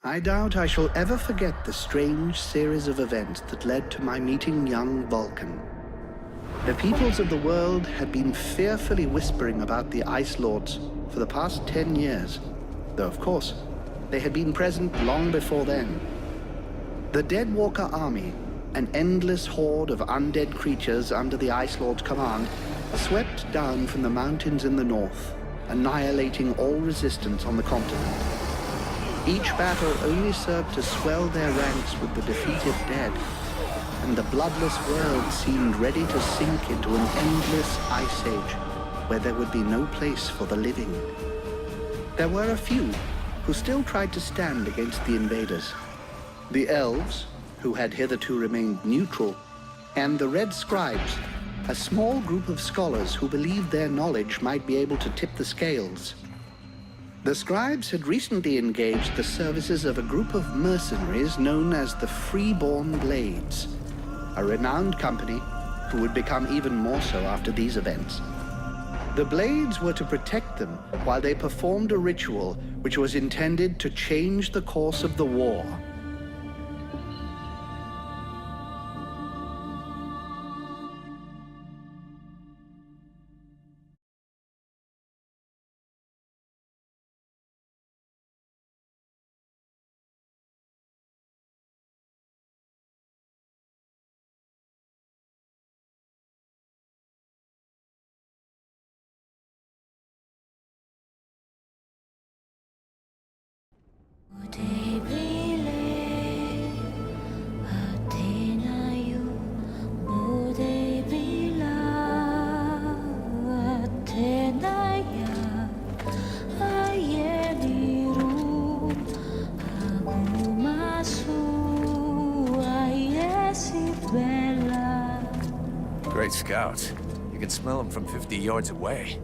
I doubt I shall ever forget the strange series of events that led to my meeting young Vulcan. The peoples of the world had been fearfully whispering about the Ice Lords for the past 10 years, though of course, they had been present long before then. The Deadwalker army, an endless horde of undead creatures under the Ice Lord's command, swept down from the mountains in the north, annihilating all resistance on the continent. Each battle only served to swell their ranks with the defeated dead, and the bloodless world seemed ready to sink into an endless ice age where there would be no place for the living. There were a few who still tried to stand against the invaders. The elves, who had hitherto remained neutral, and the red scribes, a small group of scholars who believed their knowledge might be able to tip the scales. The scribes had recently engaged the services of a group of mercenaries known as the Freeborn Blades, a renowned company who would become even more so after these events. The Blades were to protect them while they performed a ritual which was intended to change the course of the war. Great scouts. You can smell them from 50 yards away.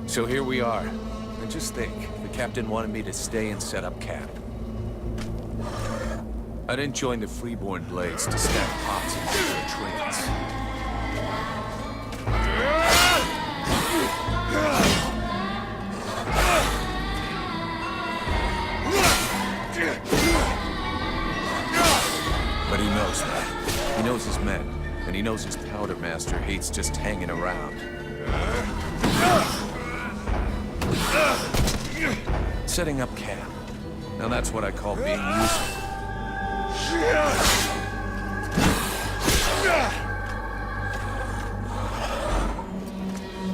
So here we are. And just think, the captain wanted me to stay and set up camp. I didn't join the Freeborn Blades to stack pots and do their trains. But he knows that. He knows his men, and he knows his powder master hates just hanging around. Setting up camp. Now that's what I call being useful.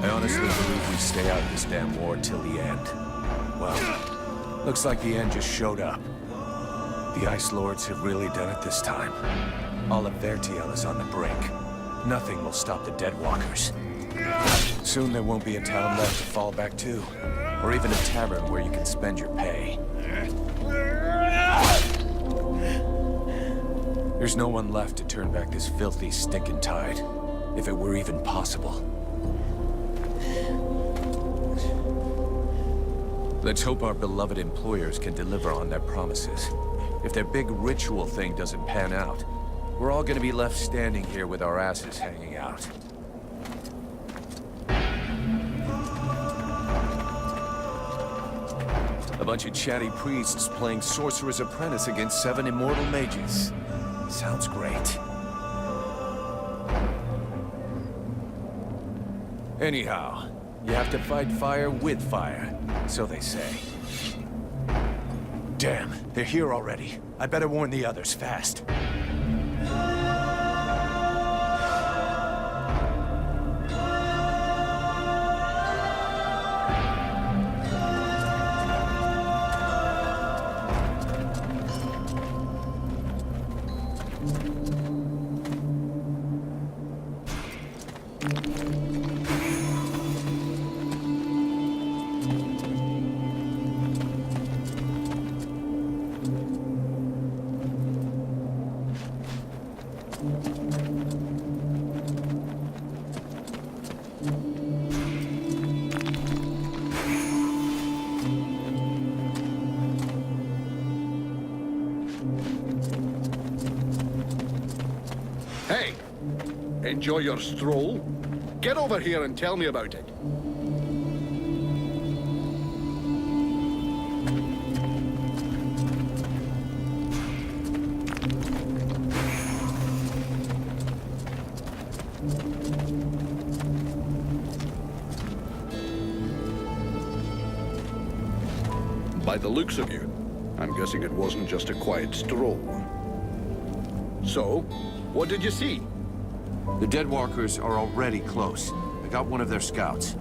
I honestly believe we stay out of this damn war till the end. Well, looks like the end just showed up. The Ice Lords have really done it this time. All of Vertiel is on the brink. Nothing will stop the Deadwalkers. Soon there won't be a town left to fall back to, or even a tavern where you can spend your pay. There's no one left to turn back this filthy, stinking tide, if it were even possible. Let's hope our beloved employers can deliver on their promises. If their big ritual thing doesn't pan out, we're all gonna be left standing here with our asses hanging out. A bunch of chatty priests playing Sorcerer's Apprentice against 7 immortal mages. Sounds great. Anyhow, you have to fight fire with fire, so they say. Damn, they're here already. I better warn the others fast. Hey, enjoy your stroll? Get over here and tell me about it. By the looks of you, I'm guessing it wasn't just a quiet stroll. So, what did you see? The Deadwalkers are already close. I got one of their scouts.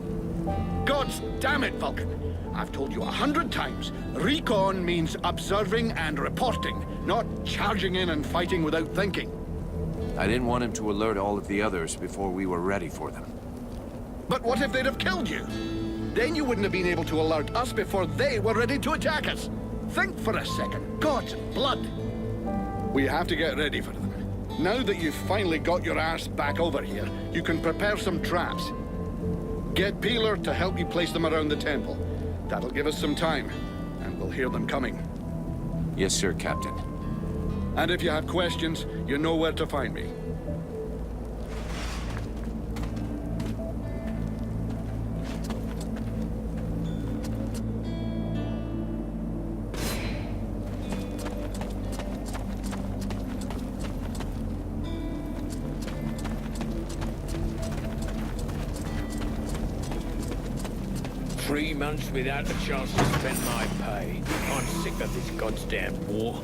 God damn it, Vulcan! I've told you 100 times, recon means observing and reporting, not charging in and fighting without thinking. I didn't want him to alert all of the others before we were ready for them. But what if they'd have killed you? Then you wouldn't have been able to alert us before they were ready to attack us. Think for a second. God's blood! We have to get ready for them. Now that you've finally got your ass back over here, you can prepare some traps. Get Peeler to help you place them around the temple. That'll give us some time, and we'll hear them coming. Yes, sir, Captain. And if you have questions, you know where to find me. Three months without a chance to spend my pay. I'm sick of this goddamn war.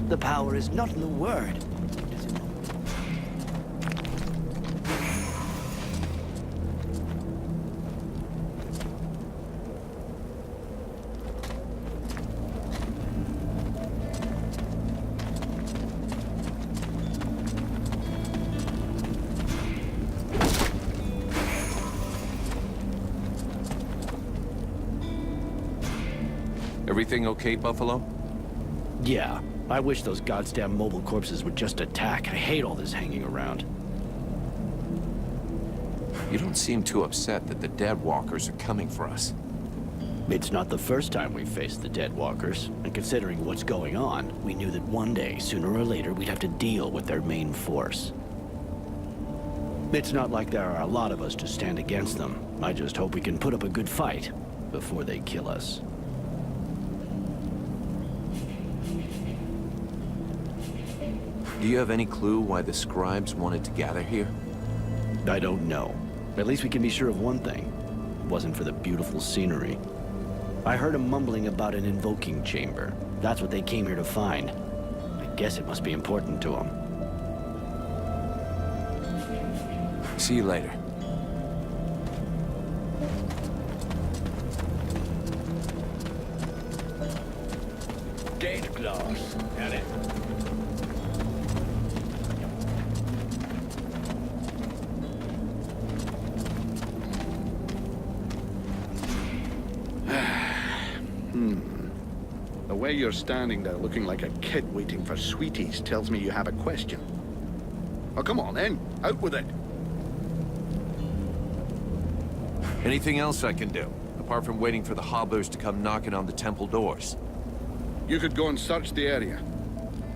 The power is not in the word. Everything okay, Buffalo? Yeah. I wish those goddamn mobile corpses would just attack. I hate all this hanging around. You don't seem too upset that the Deadwalkers are coming for us. It's not the first time we've faced the Deadwalkers, and considering what's going on, we knew that one day, sooner or later, we'd have to deal with their main force. It's not like there are a lot of us to stand against them. I just hope we can put up a good fight before they kill us. Do you have any clue why the scribes wanted to gather here? I don't know. At least we can be sure of one thing. It wasn't for the beautiful scenery. I heard them mumbling about an invoking chamber. That's what they came here to find. I guess it must be important to them. See you later. Dead glass. Now then. The way you're standing there looking like a kid waiting for sweeties tells me you have a question. Oh, come on then. Out with it. Anything else I can do? apart from waiting for the hobblers to come knocking on the temple doors? You could go and search the area.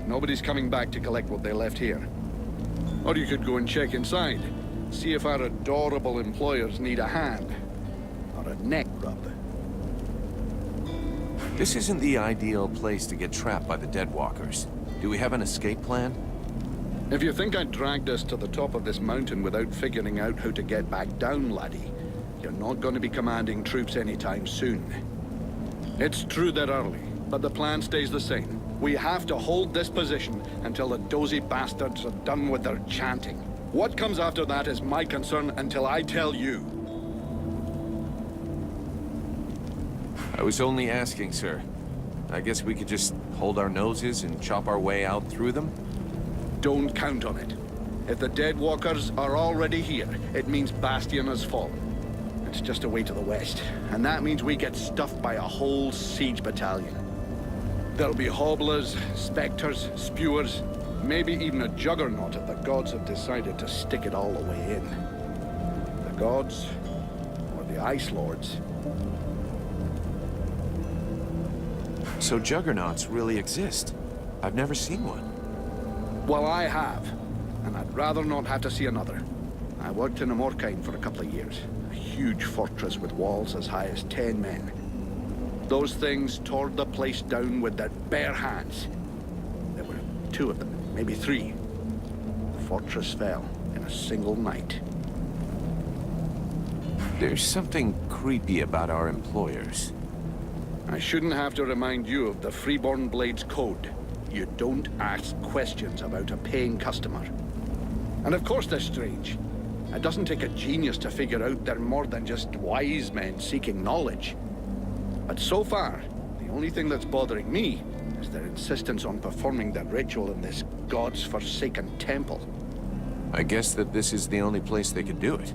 Nobody's coming back to collect what they left here. Or you could go and check inside. See if our adorable employers need a hand. Or a neck rub. This isn't the ideal place to get trapped by the Deadwalkers. Do we have an escape plan? If you think I dragged us to the top of this mountain without figuring out how to get back down, laddie, you're not going to be commanding troops anytime soon. It's true they're early, but the plan stays the same. We have to hold this position until the dozy bastards are done with their chanting. What comes after that is my concern until I tell you. I was only asking, sir. I guess we could just hold our noses and chop our way out through them? Don't count on it. If the Deadwalkers are already here, it means Bastion has fallen. It's just a way to the west, and that means we get stuffed by a whole siege battalion. There'll be hobblers, specters, spewers, maybe even a juggernaut if the gods have decided to stick it all the way in. The gods, or the Ice Lords. So juggernauts really exist? I've never seen one. Well, I have, and I'd rather not have to see another. I worked in Amorkine for a couple of years. A huge fortress with walls as high as 10 men. Those things tore the place down with their bare hands. There were 2 of them, maybe 3. The fortress fell in a single night. There's something creepy about our employers. I shouldn't have to remind you of the Freeborn Blades Code. You don't ask questions about a paying customer. And of course they're strange. It doesn't take a genius to figure out they're more than just wise men seeking knowledge. But so far, the only thing that's bothering me is their insistence on performing the ritual in this god's forsaken temple. I guess that this is the only place they could do it.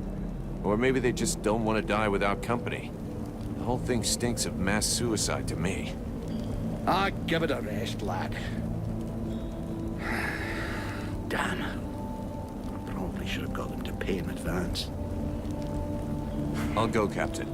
Or maybe they just don't want to die without company. The whole thing stinks of mass suicide to me. Ah, give it a rest, lad. Damn. I probably should have got them to pay in advance. I'll go, Captain.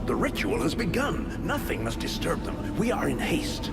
The ritual has begun. Nothing must disturb them. We are in haste.